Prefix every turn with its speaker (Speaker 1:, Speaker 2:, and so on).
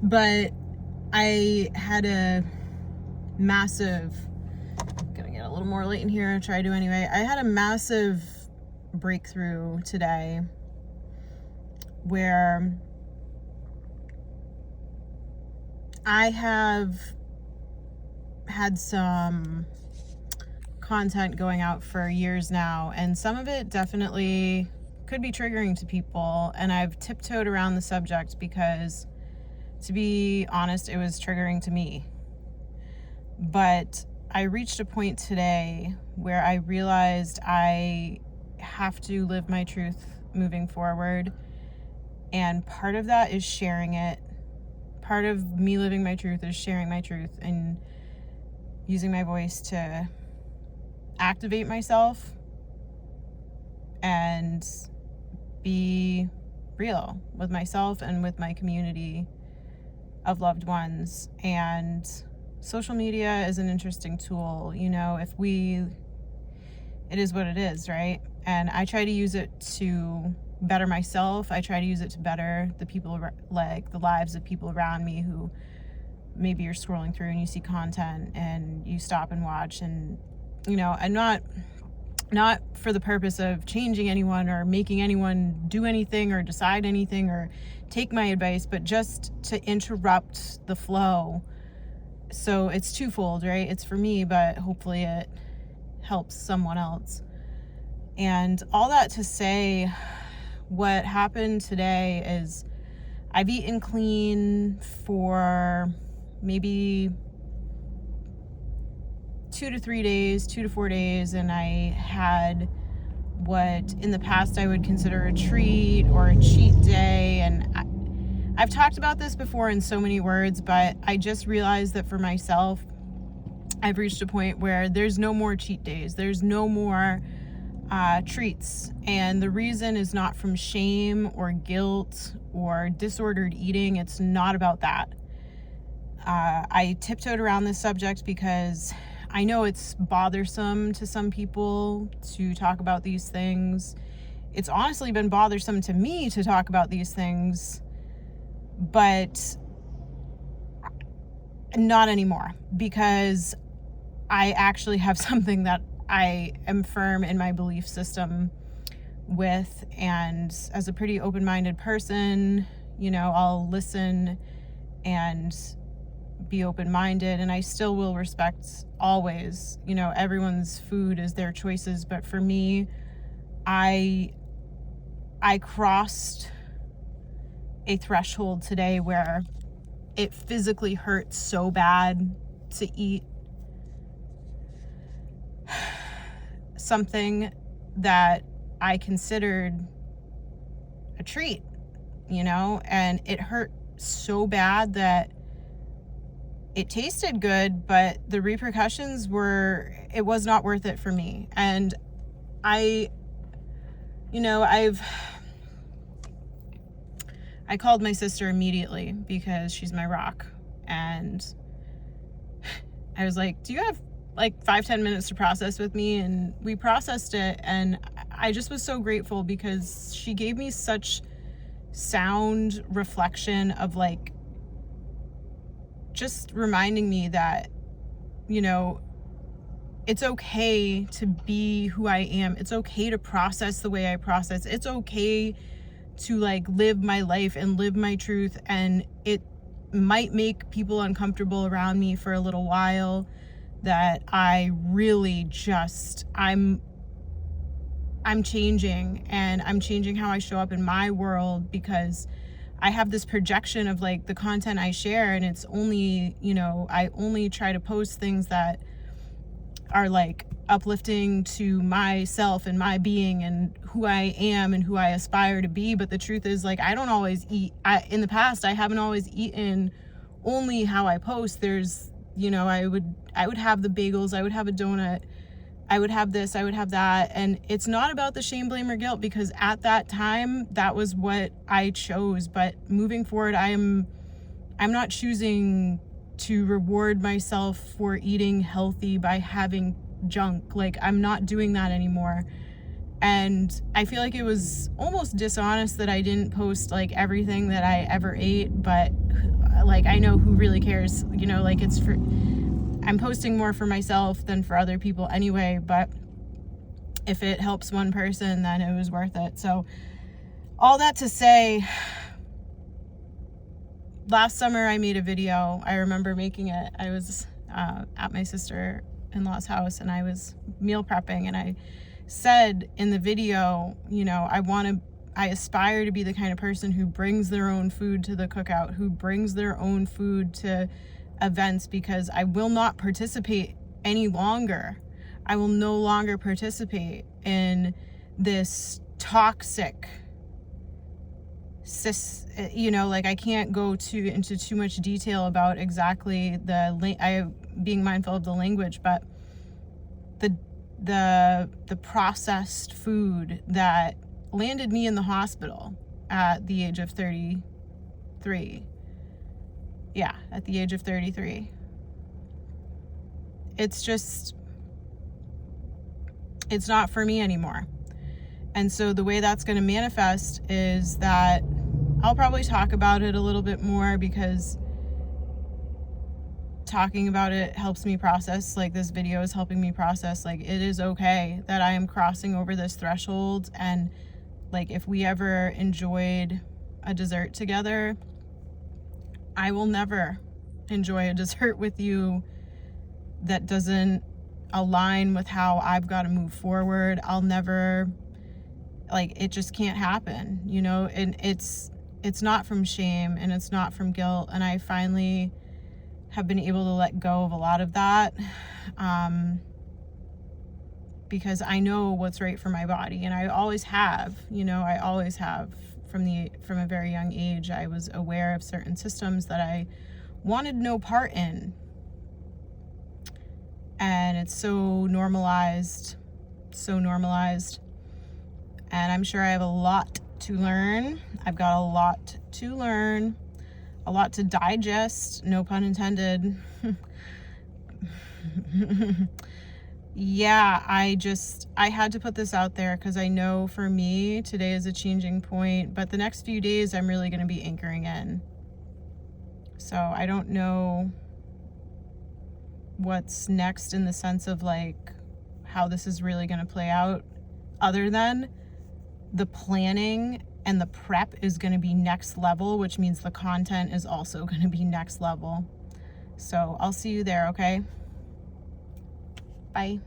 Speaker 1: But I had a massive, gonna get a little more light in here, try to anyway. I had a massive breakthrough today where I have had some content going out for years now, and some of it definitely could be triggering to people, and I've tiptoed around the subject because, to be honest, it was triggering to me. But I reached a point today where I realized I have to live my truth moving forward, and part of that is sharing it. Part of me living my truth is sharing my truth and using my voice to activate myself and be real with myself and with my community of loved ones. And social media is an interesting tool. You know, it is what it is, right? And I try to use it to better myself. I try to use it to better the people, like the lives of people around me who maybe you're scrolling through and you see content and you stop and watch. And, you know, I'm not for the purpose of changing anyone or making anyone do anything or decide anything or take my advice, but just to interrupt the flow. So it's twofold, right? It's for me, but hopefully it helps someone else. And all that to say, what happened today is I've eaten clean for maybe 2 to 4 days, and I had what in the past I would consider a treat or a cheat day. And I've talked about this before in so many words, but I just realized that for myself, I've reached a point where there's no more cheat days. There's no more treats. And the reason is not from shame or guilt or disordered eating. It's not about that. I tiptoed around this subject because I know it's bothersome to some people to talk about these things. It's honestly been bothersome to me to talk about these things, but not anymore, because I actually have something that I am firm in my belief system with. And as a pretty open-minded person, you know, I'll listen and be open-minded, and I still will respect always, you know, everyone's food is their choices. But for me, I crossed a threshold today where it physically hurts so bad to eat something that I considered a treat, you know, and it hurt so bad that it tasted good, but the repercussions it was not worth it for me. And I called my sister immediately because she's my rock. And I was like, do you have like 5-10 minutes to process with me? And we processed it. And I just was so grateful because she gave me such sound reflection of like, just reminding me that, you know, it's okay to be who I am. It's okay to process the way I process. It's okay to like live my life and live my truth. And it might make people uncomfortable around me for a little while, that I really just, I'm changing, and I'm changing how I show up in my world, because I have this projection of like the content I share, and it's only, you know, I only try to post things that are like uplifting to myself and my being and who I am and who I aspire to be. But the truth is, like, I don't always eat. In the past, I haven't always eaten only how I post. There's, you know, I would have the bagels, I would have a donut, I would have this, I would have that. And it's not about the shame, blame, or guilt, because at that time, that was what I chose. But moving forward, I'm not choosing to reward myself for eating healthy by having junk. Like, I'm not doing that anymore. And I feel like it was almost dishonest that I didn't post like everything that I ever ate, but like, I know who really cares, you know, like, it's for, I'm posting more for myself than for other people anyway, but if it helps one person, then it was worth it. So all that to say, last summer I made a video. I remember making it. I was at my sister-in-law's house, and I was meal prepping, and I said in the video, you know, I aspire to be the kind of person who brings their own food to the cookout, who brings their own food to events, because I will not participate any longer. I will no longer participate in this toxic, you know, like, I can't go into too much detail about exactly being mindful of the language, but the processed food that landed me in the hospital at the age of 33. Yeah, at the age of 33. It's just, it's not for me anymore. And so the way that's going to manifest is that I'll probably talk about it a little bit more, because talking about it helps me process, like, this video is helping me process, like, it is okay that I am crossing over this threshold. And like, if we ever enjoyed a dessert together, I will never enjoy a dessert with you that doesn't align with how I've got to move forward. I'll never, like, it just can't happen, you know. And it's not from shame, and it's not from guilt, and I finally have been able to let go of a lot of that, because I know what's right for my body, and I always have, you know, I always have. From a very young age, I was aware of certain systems that I wanted no part in, and it's so normalized, and I'm sure I have a lot to learn. I've got a lot to learn, a lot to digest, no pun intended. Yeah, I had to put this out there, because I know for me, today is a changing point, but the next few days I'm really going to be anchoring in. So I don't know what's next in the sense of, like, how this is really going to play out, other than the planning and the prep is going to be next level, which means the content is also going to be next level. So I'll see you there, okay? Bye.